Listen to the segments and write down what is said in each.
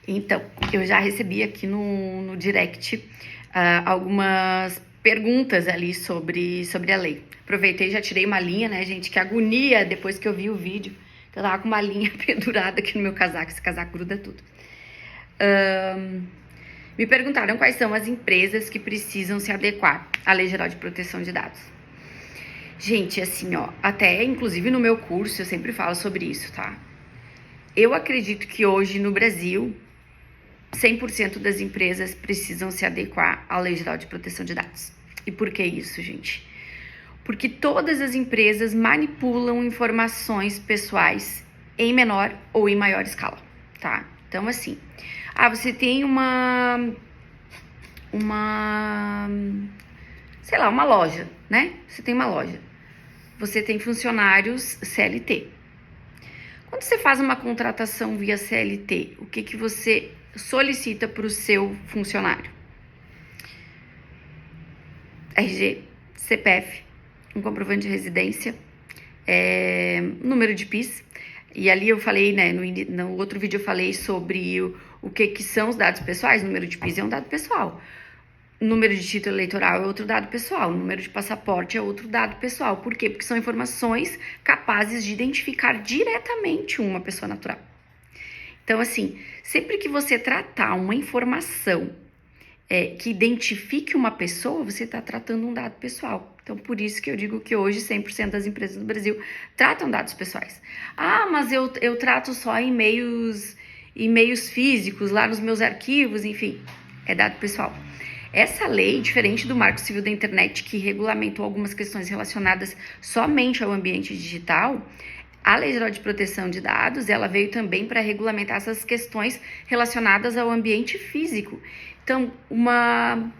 Então, eu já recebi aqui no direct algumas perguntas ali sobre a lei. Aproveitei e já tirei uma linha, né, gente? Que agonia depois que eu vi o vídeo. Eu tava com uma linha pendurada aqui no meu casaco. Esse casaco gruda tudo. Me perguntaram quais são as empresas que precisam se adequar à Lei Geral de Proteção de Dados. Gente, assim, ó, até inclusive no meu curso eu sempre falo sobre isso, tá? Eu acredito que hoje no Brasil 100% das empresas precisam se adequar à Lei Geral de Proteção de Dados. E por que isso, gente? Porque todas as empresas manipulam informações pessoais em menor ou em maior escala, tá? Então, assim, você tem uma loja, né? Você tem uma loja. Você tem funcionários CLT. Quando você faz uma contratação via CLT, o que você solicita para o seu funcionário? RG, CPF, um comprovante de residência, número de PIS. E ali eu falei, né, no outro vídeo eu falei sobre o que são os dados pessoais. Número de PIS é um dado pessoal. Número de título eleitoral é outro dado pessoal. Número de passaporte é outro dado pessoal. Por quê? Porque são informações capazes de identificar diretamente uma pessoa natural. Então, assim, sempre que você tratar uma informação que identifique uma pessoa, você está tratando um dado pessoal. Então, por isso que eu digo que hoje 100% das empresas do Brasil tratam dados pessoais. Mas eu trato só e-mails físicos, lá nos meus arquivos, enfim, é dado pessoal. Essa lei, diferente do Marco Civil da Internet, que regulamentou algumas questões relacionadas somente ao ambiente digital, a Lei Geral de Proteção de Dados, ela veio também para regulamentar essas questões relacionadas ao ambiente físico. Então, uma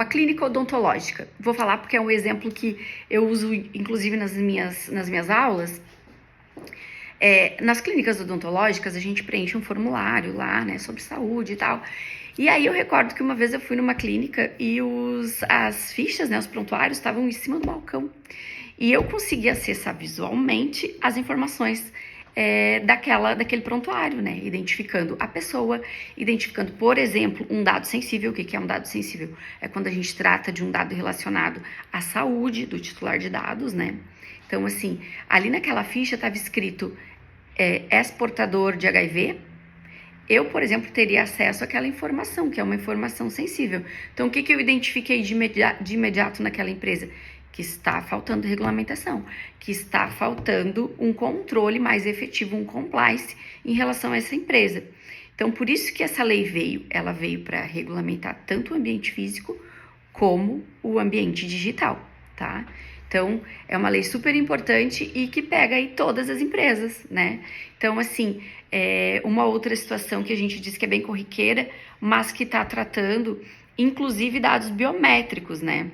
clínica odontológica. Vou falar porque é um exemplo que eu uso, inclusive, nas minhas aulas. Nas clínicas odontológicas, a gente preenche um formulário lá, né, sobre saúde e tal. E aí eu recordo que uma vez eu fui numa clínica e as fichas, né, os prontuários estavam em cima do balcão. E eu consegui acessar visualmente as informações daquele prontuário, né? Identificando a pessoa, identificando, por exemplo, um dado sensível. O que é um dado sensível? É quando a gente trata de um dado relacionado à saúde do titular de dados, né? Então, assim, ali naquela ficha estava escrito ex-portador de HIV. Eu, por exemplo, teria acesso àquela informação, que é uma informação sensível. Então, o que eu identifiquei de imediato naquela empresa? Que está faltando regulamentação, que está faltando um controle mais efetivo, um compliance em relação a essa empresa. Então, por isso que essa lei veio. Ela veio para regulamentar tanto o ambiente físico como o ambiente digital, tá? Então, é uma lei super importante e que pega aí todas as empresas, né? Então, assim, uma outra situação que a gente diz que é bem corriqueira, mas que está tratando, inclusive, dados biométricos, né?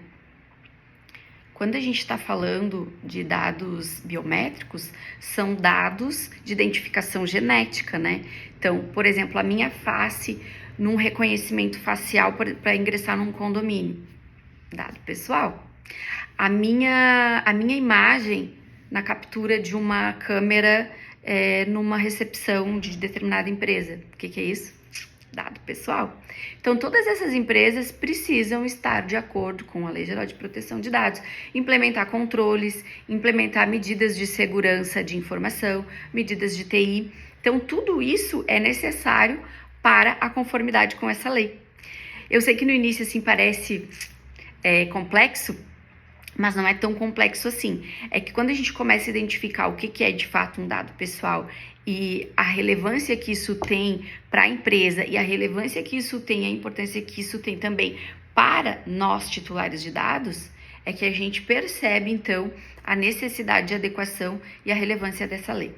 Quando a gente está falando de dados biométricos, são dados de identificação genética, né? Então, por exemplo, a minha face num reconhecimento facial para ingressar num condomínio, dado pessoal. A minha imagem na captura de uma câmera numa recepção de determinada empresa. O que é isso? Dado pessoal. Então, todas essas empresas precisam estar de acordo com a Lei Geral de Proteção de Dados, implementar controles, implementar medidas de segurança de informação, medidas de TI. Então, tudo isso é necessário para a conformidade com essa lei. Eu sei que no início, assim, parece complexo, mas não é tão complexo assim. É que quando a gente começa a identificar o que é de fato um dado pessoal e a relevância que isso tem para a empresa e a relevância que isso tem, a importância que isso tem também para nós titulares de dados, é que a gente percebe, então, a necessidade de adequação e a relevância dessa lei.